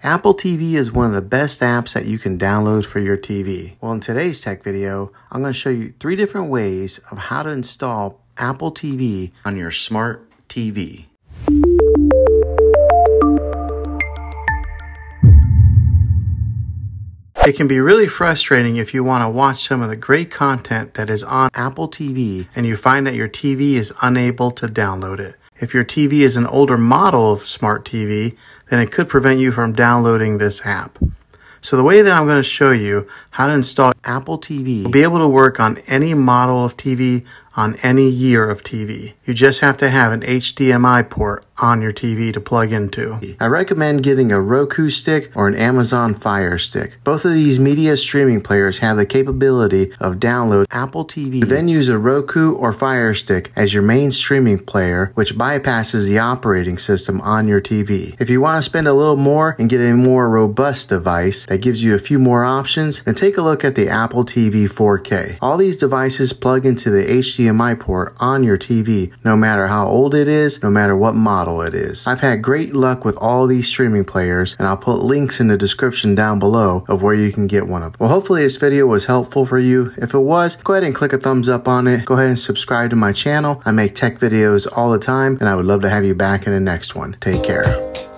Apple TV is one of the best apps that you can download for your TV. Well, in today's tech video, I'm going to show you 3 different ways of how to install Apple TV on your smart TV. It can be really frustrating if you want to watch some of the great content that is on Apple TV and you find that your TV is unable to download it. If your TV is an older model of smart TV, then it could prevent you from downloading this app. So the way that I'm going to show you how to install Apple TV will be able to work on any model of TV on any year of TV. You just have to have an HDMI port on your TV to plug into. I recommend getting a Roku stick or an Amazon Fire Stick. Both of these media streaming players have the capability of download Apple TV. Then use a Roku or Fire Stick as your main streaming player, which bypasses the operating system on your TV. If you want to spend a little more and get a more robust device that gives you a few more options, then take a look at the Apple TV 4K. All these devices plug into the HDMI port on your TV, no matter how old it is, no matter what model it is. I've had great luck with all these streaming players, and I'll put links in the description down below of where you can get one of them. Well, hopefully this video was helpful for you. If it was, go ahead and click a thumbs up on it. Go ahead and subscribe to my channel. I make tech videos all the time, and I would love to have you back in the next one. Take care.